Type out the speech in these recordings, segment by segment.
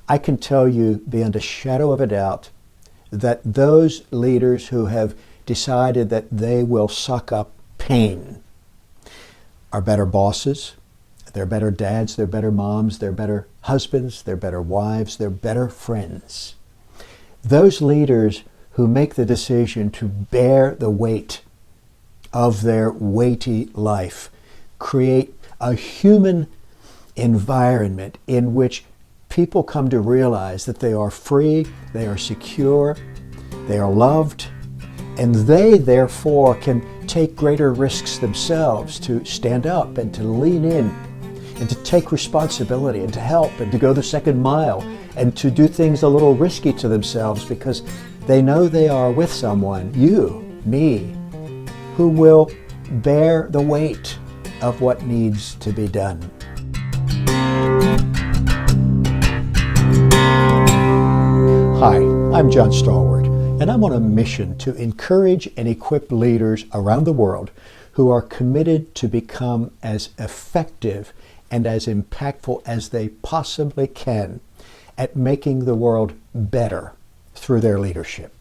I can tell you beyond a shadow of a doubt that those leaders who have decided that they will suck up pain are better bosses, they're better dads, they're better moms, they're better husbands, they're better wives, they're better friends. Those leaders who make the decision to bear the weight of their weighty life create a human environment in which people come to realize that they are free, they are secure, they are loved, and they therefore can take greater risks themselves to stand up and to lean in and to take responsibility and to help and to go the second mile and to do things a little risky to themselves because they know they are with someone, you, me, who will bear the weight of what needs to be done. Hi, I'm John Stallworth, and I'm on a mission to encourage and equip leaders around the world who are committed to become as effective and as impactful as they possibly can at making the world better through their leadership.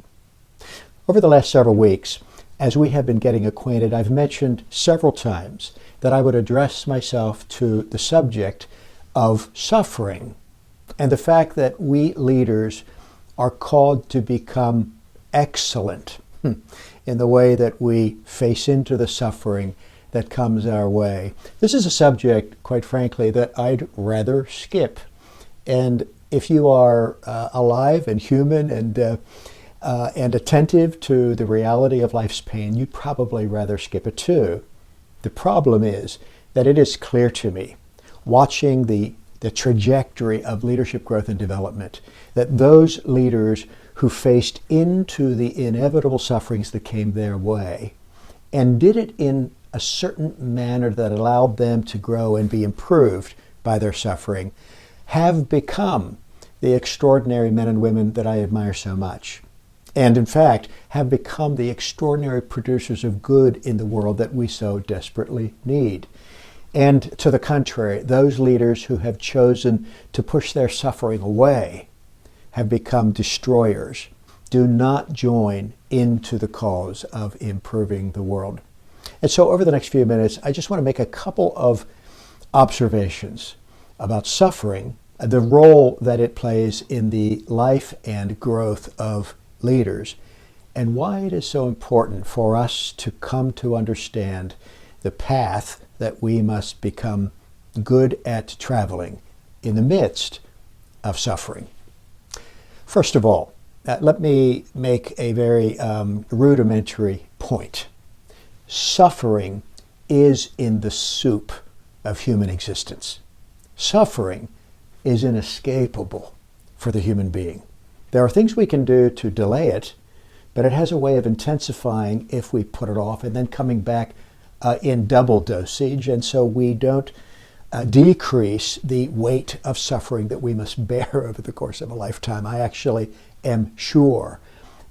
Over the last several weeks, as we have been getting acquainted, I've mentioned several times that I would address myself to the subject of suffering and the fact that we leaders are called to become excellent in the way that we face into the suffering that comes our way. This is a subject, quite frankly, that I'd rather skip. And if you are alive and human and attentive to the reality of life's pain, you'd probably rather skip it too. The problem is that it is clear to me, watching the trajectory of leadership growth and development, that those leaders who faced into the inevitable sufferings that came their way and did it in a certain manner that allowed them to grow and be improved by their suffering have become the extraordinary men and women that I admire so much. And in fact, have become the extraordinary producers of good in the world that we so desperately need. And to the contrary, those leaders who have chosen to push their suffering away have become destroyers. Do not join into the cause of improving the world. And so over the next few minutes, I just want to make a couple of observations about suffering, the role that it plays in the life and growth of leaders, and why it is so important for us to come to understand the path that we must become good at traveling in the midst of suffering. First of all, let me make a very rudimentary point. Suffering is in the soup of human existence. Suffering is inescapable for the human being. There are things we can do to delay it, but it has a way of intensifying if we put it off and then coming back in double dosage. And so we don't decrease the weight of suffering that we must bear over the course of a lifetime. I actually am sure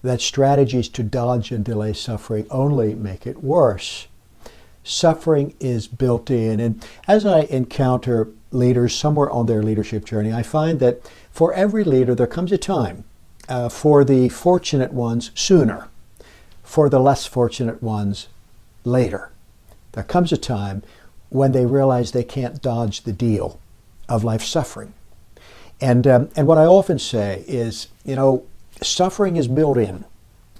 that strategies to dodge and delay suffering only make it worse. Suffering is built in. And as I encounter leaders somewhere on their leadership journey, I find that for every leader, there comes a time for the fortunate ones sooner, for the less fortunate ones later. There comes a time when they realize they can't dodge the deal of life suffering. And what I often say is, suffering is built in.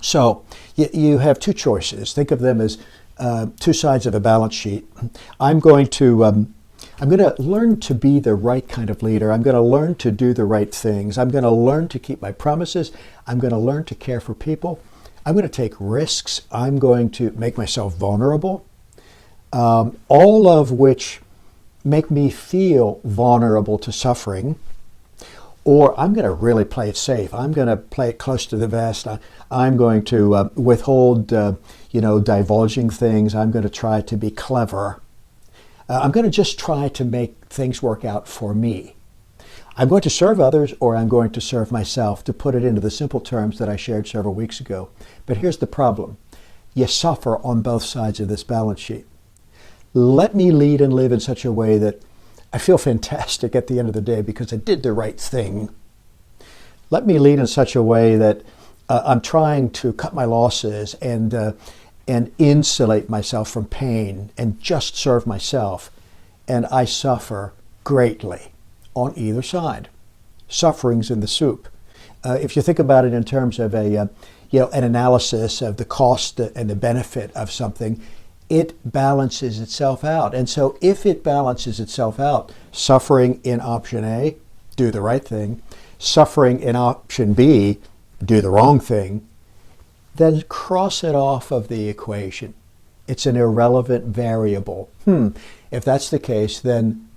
So you have two choices. Think of them as two sides of a balance sheet. I'm going to learn to be the right kind of leader. I'm going to learn to do the right things. I'm going to learn to keep my promises. I'm going to learn to care for people. I'm going to take risks. I'm going to make myself vulnerable. All of which make me feel vulnerable to suffering. Or I'm going to really play it safe. I'm going to play it close to the vest. I'm going to withhold, divulging things. I'm going to try to be clever. I'm going to just try to make things work out for me. I'm going to serve others, or I'm going to serve myself, to put it into the simple terms that I shared several weeks ago. But here's the problem. You suffer on both sides of this balance sheet. Let me lead and live in such a way that I feel fantastic at the end of the day because I did the right thing. Let me lead in such a way that I'm trying to cut my losses and insulate myself from pain and just serve myself. And I suffer greatly on either side. Suffering's in the soup. If you think about it in terms of an analysis of the cost and the benefit of something, it balances itself out. And so if it balances itself out, suffering in option A, do the right thing, suffering in option B, do the wrong thing, then cross it off of the equation. It's an irrelevant variable. If that's the case, then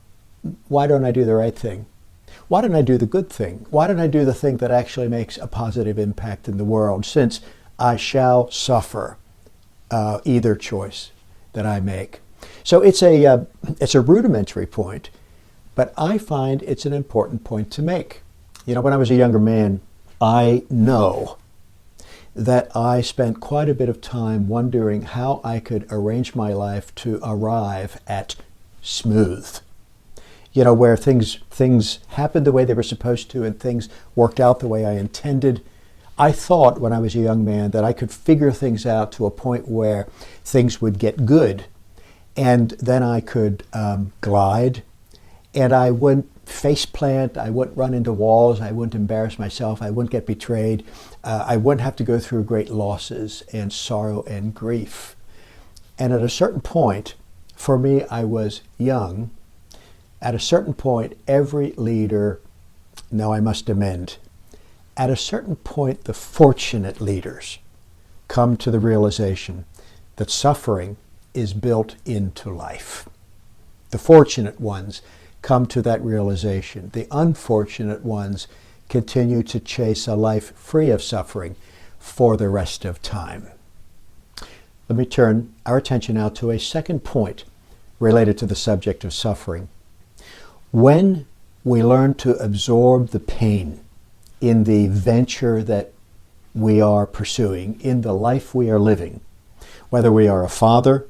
why don't I do the right thing? Why don't I do the good thing? Why don't I do the thing that actually makes a positive impact in the world, since I shall suffer either choice that I make? So it's a rudimentary point, but I find it's an important point to make. When I was a younger man, I know that I spent quite a bit of time wondering how I could arrange my life to arrive at smooth. Where things happened the way they were supposed to and things worked out the way I intended. I thought when I was a young man that I could figure things out to a point where things would get good, and then I could glide, and I wouldn't face plant, I wouldn't run into walls, I wouldn't embarrass myself, I wouldn't get betrayed, I wouldn't have to go through great losses and sorrow and grief. And at a certain point, for me, I was young. At a certain point, every leader, no, I must amend. At a certain point, the fortunate leaders come to the realization that suffering is built into life. The fortunate ones come to that realization. The unfortunate ones continue to chase a life free of suffering for the rest of time. Let me turn our attention now to a second point related to the subject of suffering. When we learn to absorb the pain in the venture that we are pursuing, in the life we are living, whether we are a father,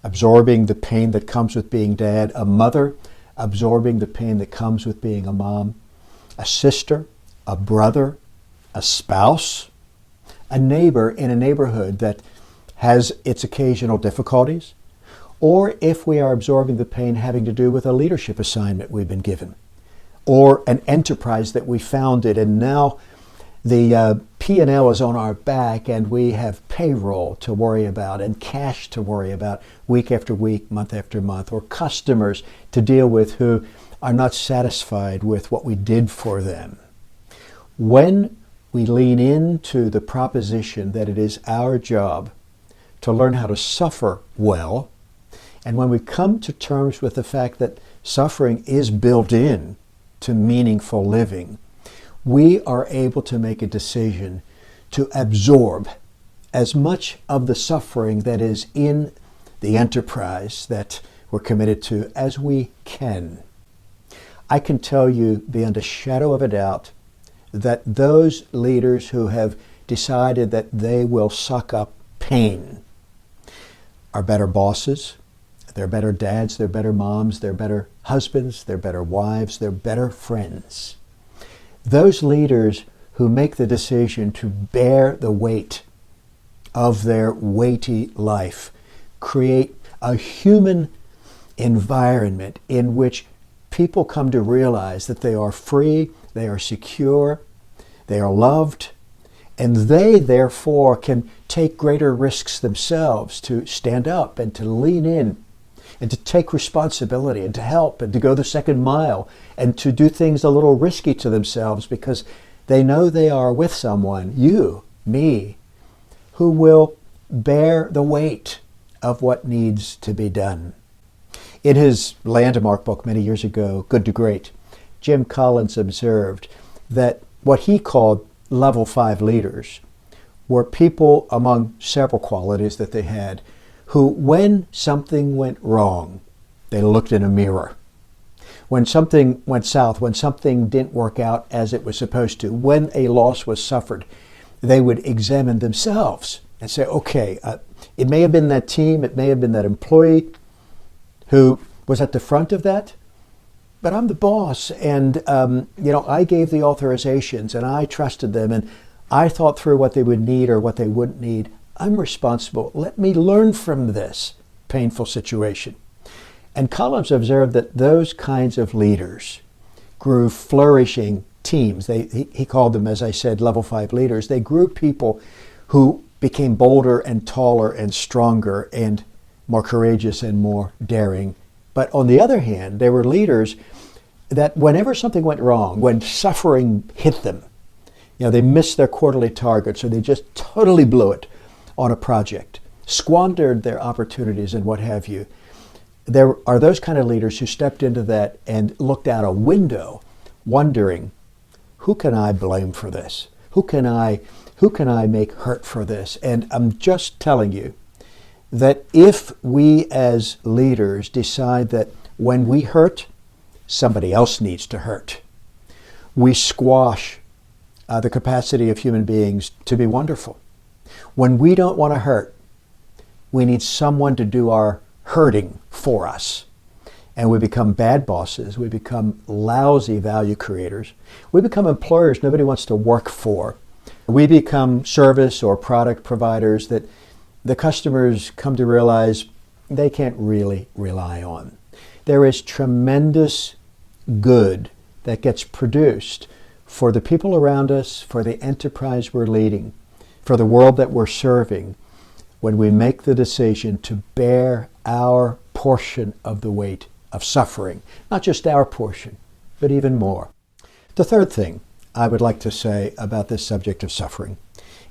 absorbing the pain that comes with being dad, a mother, absorbing the pain that comes with being a mom, a sister, a brother, a spouse, a neighbor in a neighborhood that has its occasional difficulties, or if we are absorbing the pain having to do with a leadership assignment we've been given, or an enterprise that we founded and now the P&L is on our back and we have payroll to worry about and cash to worry about week after week, month after month, or customers to deal with who are not satisfied with what we did for them. When we lean into the proposition that it is our job to learn how to suffer well, and when we come to terms with the fact that suffering is built in to meaningful living, we are able to make a decision to absorb as much of the suffering that is in the enterprise that we're committed to as we can. I can tell you beyond a shadow of a doubt that those leaders who have decided that they will suck up pain are better bosses, they're better dads, they're better moms, they're better husbands, they're better wives, they're better friends. Those leaders who make the decision to bear the weight of their weighty life create a human environment in which people come to realize that they are free, they are secure, they are loved, and they therefore can take greater risks themselves to stand up and to lean in and to take responsibility and to help and to go the second mile and to do things a little risky to themselves because they know they are with someone, you, me, who will bear the weight of what needs to be done. In his landmark book many years ago, Good to Great, Jim Collins observed that what he called level 5 leaders were people among several qualities that they had who, when something went wrong, they looked in a mirror. When something went south, when something didn't work out as it was supposed to, when a loss was suffered, they would examine themselves and say, okay, it may have been that team, it may have been that employee who was at the front of that, but I'm the boss, and I gave the authorizations, and I trusted them, and I thought through what they would need or what they wouldn't need. I'm responsible. Let me learn from this painful situation. And Collins observed that those kinds of leaders grew flourishing teams. He called them, as I said, level 5 leaders. They grew people who became bolder and taller and stronger and more courageous and more daring. But on the other hand, they were leaders that whenever something went wrong, when suffering hit them, they missed their quarterly targets, or they just totally blew it on a project, squandered their opportunities and what have you. There are those kind of leaders who stepped into that and looked out a window wondering, who can I blame for this? Who can I make hurt for this? And I'm just telling you that if we as leaders decide that when we hurt, somebody else needs to hurt, we squash the capacity of human beings to be wonderful. When we don't want to hurt, we need someone to do our hurting for us. And we become bad bosses. We become lousy value creators. We become employers nobody wants to work for. We become service or product providers that the customers come to realize they can't really rely on. There is tremendous good that gets produced for the people around us, for the enterprise we're leading, for the world that we're serving, when we make the decision to bear our portion of the weight of suffering. Not just our portion, but even more. The third thing I would like to say about this subject of suffering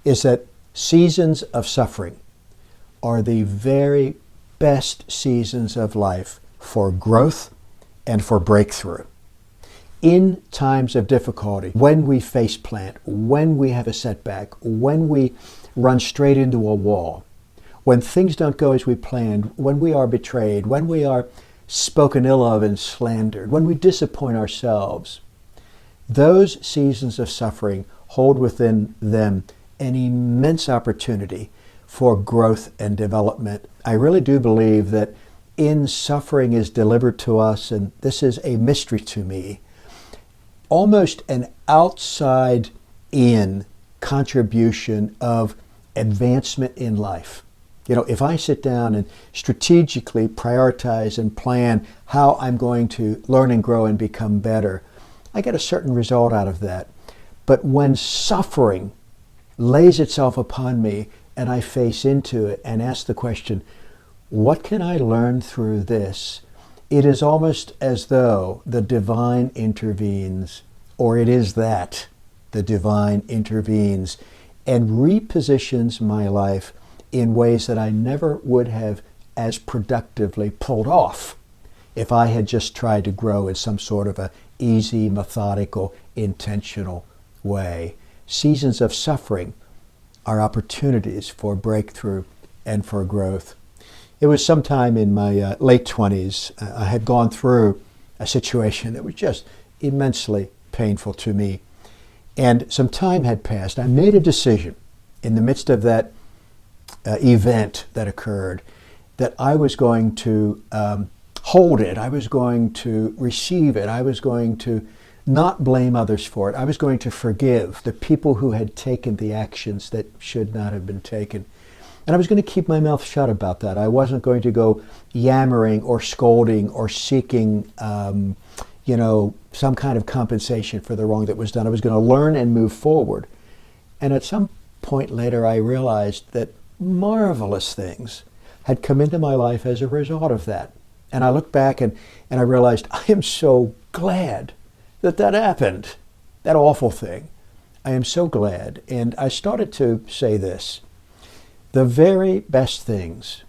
is that seasons of suffering are the very best seasons of life for growth and for breakthrough. In times of difficulty, when we face plant, when we have a setback, when we run straight into a wall, when things don't go as we planned, when we are betrayed, when we are spoken ill of and slandered, when we disappoint ourselves, those seasons of suffering hold within them an immense opportunity for growth and development. I really do believe that in suffering is delivered to us, and this is a mystery to me, almost an outside-in contribution of advancement in life. If I sit down and strategically prioritize and plan how I'm going to learn and grow and become better, I get a certain result out of that. But when suffering lays itself upon me and I face into it and ask the question, what can I learn through this? It is almost as though the divine intervenes, or it is that the divine intervenes and repositions my life in ways that I never would have as productively pulled off if I had just tried to grow in some sort of a easy, methodical, intentional way. Seasons of suffering are opportunities for breakthrough and for growth. It was sometime in my late 20s, I had gone through a situation that was just immensely painful to me. And some time had passed. I made a decision in the midst of that event that occurred that I was going to hold it. I was going to receive it. I was going to not blame others for it. I was going to forgive the people who had taken the actions that should not have been taken. And I was going to keep my mouth shut about that. I wasn't going to go yammering or scolding or seeking, some kind of compensation for the wrong that was done. I was going to learn and move forward. And at some point later, I realized that marvelous things had come into my life as a result of that. And I looked back and I realized I am so glad that happened, that awful thing. I am so glad. And I started to say this: the very best things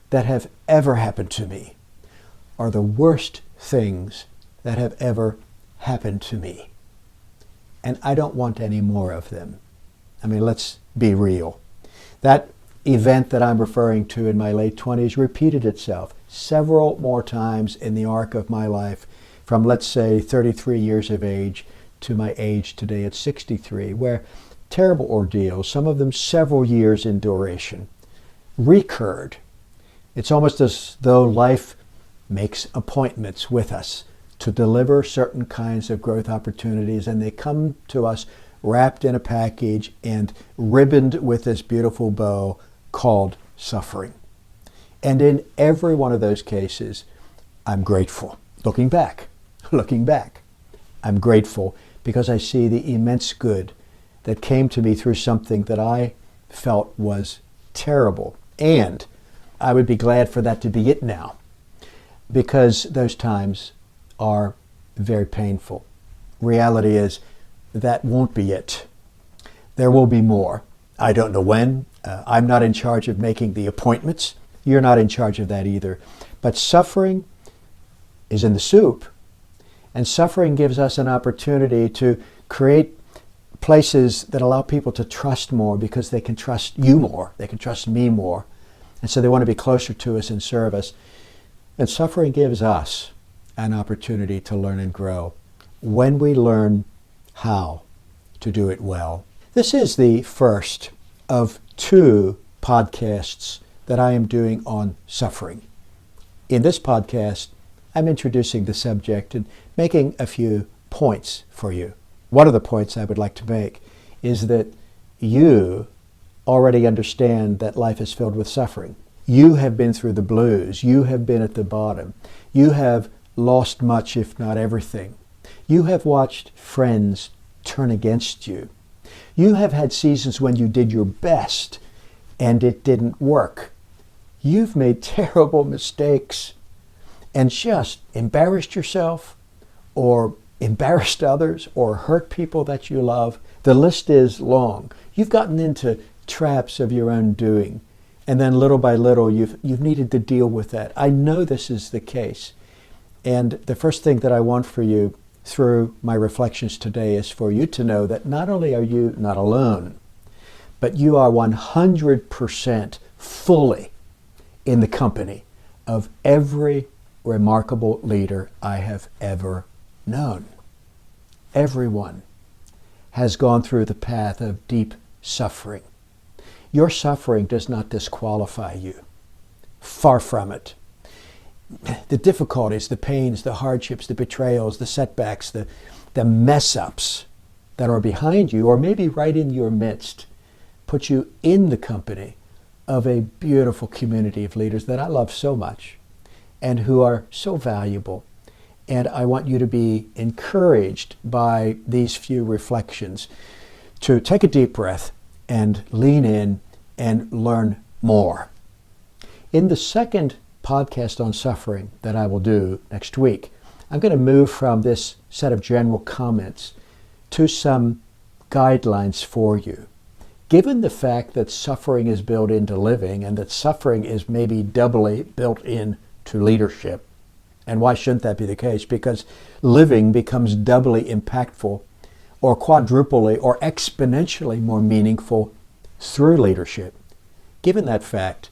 that have ever happened to me are the worst things that have ever happened to me. And I don't want any more of them. I mean, let's be real. That event that I'm referring to in my late 20s repeated itself several more times in the arc of my life, from, let's say, 33 years of age to my age today at 63, where terrible ordeals, some of them several years in duration, recurred. It's almost as though life makes appointments with us to deliver certain kinds of growth opportunities, and they come to us wrapped in a package and ribboned with this beautiful bow called suffering. And in every one of those cases, I'm grateful. Looking back, I'm grateful because I see the immense good that came to me through something that I felt was terrible. And I would be glad for that to be it now, because those times are very painful. Reality is that won't be it. There will be more. I don't know when. I'm not in charge of making the appointments. You're not in charge of that either. But suffering is in the soup. And suffering gives us an opportunity to create places that allow people to trust more, because they can trust you more. They can trust me more. And so they want to be closer to us and serve us. And suffering gives us an opportunity to learn and grow when we learn how to do it well. This is the first of 2 podcasts that I am doing on suffering. In this podcast, I'm introducing the subject and making a few points for you. One of the points I would like to make is that you already understand that life is filled with suffering. You have been through the blues. You have been at the bottom. You have lost much, if not everything. You have watched friends turn against you. You have had seasons when you did your best and it didn't work. You've made terrible mistakes and just embarrassed yourself or embarrassed others or hurt people that you love. The list is long. You've gotten into traps of your own doing, and then little by little you've needed to deal with that. I know this is the case. And the first thing that I want for you through my reflections today is for you to know that not only are you not alone, but you are 100% fully in the company of every remarkable leader I have ever known. Everyone has gone through the path of deep suffering. Your suffering does not disqualify you. Far from it. The difficulties, the pains, the hardships, the betrayals, the setbacks, the mess-ups that are behind you, or maybe right in your midst, put you in the company of a beautiful community of leaders that I love so much and who are so valuable. And I want you to be encouraged by these few reflections to take a deep breath and lean in and learn more. In the second podcast on suffering that I will do next week, I'm going to move from this set of general comments to some guidelines for you. Given the fact that suffering is built into living and that suffering is maybe doubly built into leadership, and why shouldn't that be the case? Because living becomes doubly impactful or quadruply or exponentially more meaningful through leadership. Given that fact,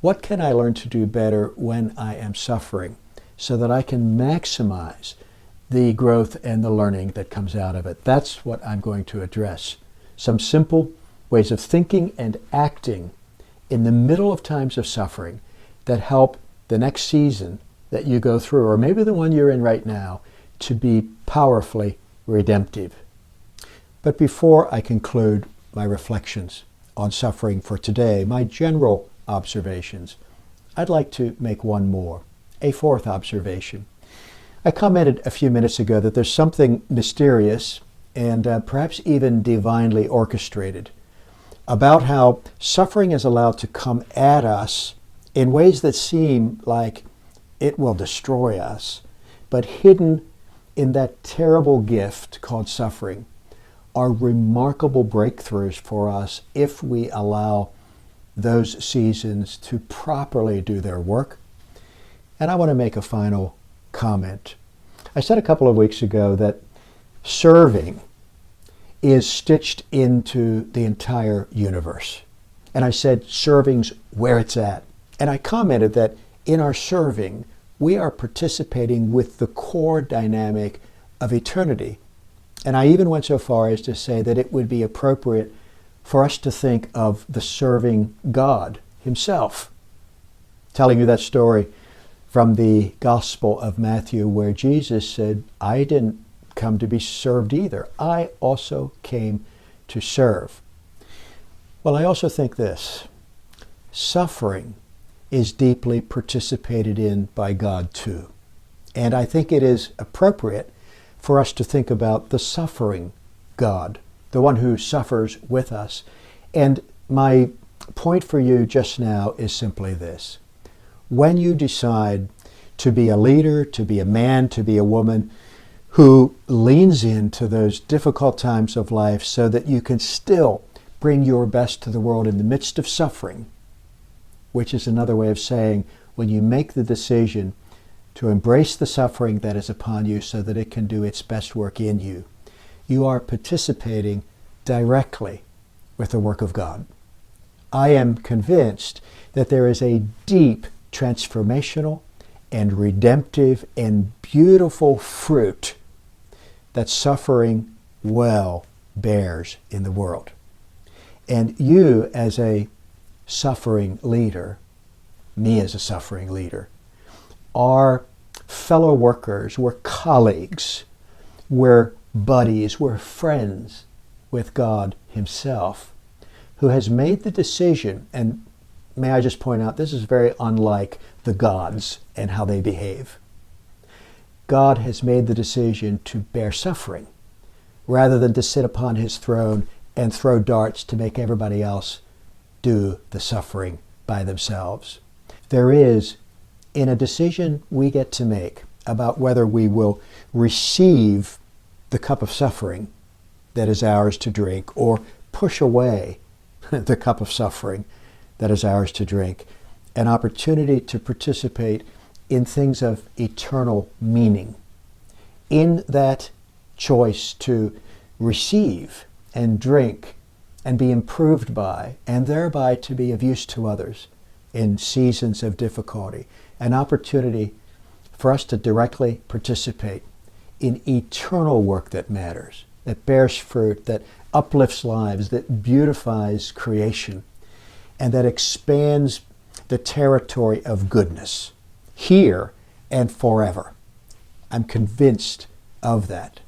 what can I learn to do better when I am suffering so that I can maximize the growth and the learning that comes out of it? That's what I'm going to address. Some simple ways of thinking and acting in the middle of times of suffering that help the next season that you go through, or maybe the one you're in right now, to be powerfully redemptive. But before I conclude my reflections on suffering for today, my general observations, I'd like to make one more, a fourth observation. I commented a few minutes ago that there's something mysterious and perhaps even divinely orchestrated about how suffering is allowed to come at us in ways that seem like it will destroy us, but hidden in that terrible gift called suffering are remarkable breakthroughs for us if we allow those seasons to properly do their work. And I want to make a final comment. I said a couple of weeks ago that serving is stitched into the entire universe. And I said serving's where it's at. And I commented that in our serving, we are participating with the core dynamic of eternity. And I even went so far as to say that it would be appropriate for us to think of the serving God himself. Telling you that story from the Gospel of Matthew, where Jesus said, I didn't come to be served either. I also came to serve. Well, I also think this: suffering is deeply participated in by God too. And I think it is appropriate for us to think about the suffering God, the one who suffers with us. And my point for you just now is simply this: when you decide to be a leader, to be a man, to be a woman who leans into those difficult times of life so that you can still bring your best to the world in the midst of suffering, which is another way of saying when you make the decision to embrace the suffering that is upon you so that it can do its best work in you, you are participating directly with the work of God. I am convinced that there is a deep transformational and redemptive and beautiful fruit that suffering well bears in the world. And you as a suffering leader, me as a suffering leader, are fellow workers, we're colleagues, we're buddies, we're friends with God Himself, who has made the decision, and may I just point out, this is very unlike the gods and how they behave. God has made the decision to bear suffering rather than to sit upon His throne and throw darts to make everybody else do the suffering by themselves. There is, in a decision we get to make about whether we will receive the cup of suffering that is ours to drink or push away the cup of suffering that is ours to drink, an opportunity to participate in things of eternal meaning. In that choice to receive and drink and be improved by, and thereby to be of use to others in seasons of difficulty, an opportunity for us to directly participate in eternal work that matters, that bears fruit, that uplifts lives, that beautifies creation, and that expands the territory of goodness here and forever. I'm convinced of that.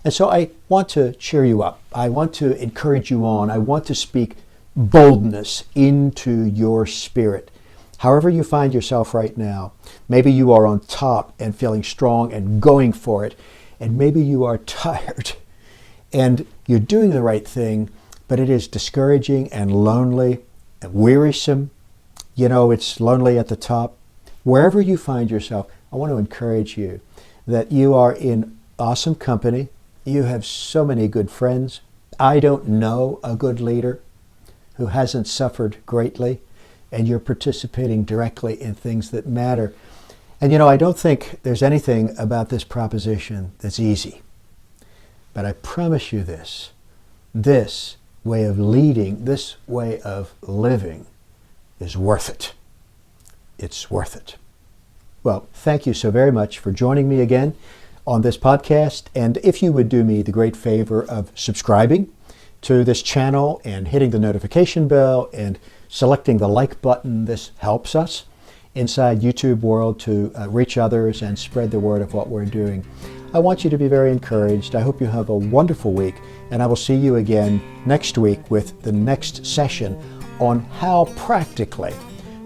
And so I want to cheer you up. I want to encourage you on. I want to speak boldness into your spirit. However you find yourself right now, maybe you are on top and feeling strong and going for it, and maybe you are tired and you're doing the right thing, but it is discouraging and lonely and wearisome. You know, it's lonely at the top. Wherever you find yourself, I want to encourage you that you are in awesome company. You have so many good friends. I don't know a good leader who hasn't suffered greatly, and you're participating directly in things that matter. And you know, I don't think there's anything about this proposition that's easy. But I promise you this way of leading, this way of living is worth it. It's worth it. Well, thank you so very much for joining me again on this podcast. And if you would do me the great favor of subscribing to this channel and hitting the notification bell and selecting the like button, this helps us inside YouTube world to reach others and spread the word of what we're doing. I want you to be very encouraged. I hope you have a wonderful week, and I will see you again next week with the next session on how practically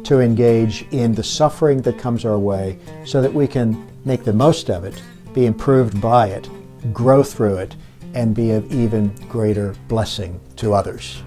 to engage in the suffering that comes our way so that we can make the most of it, be improved by it, grow through it, and be of even greater blessing to others.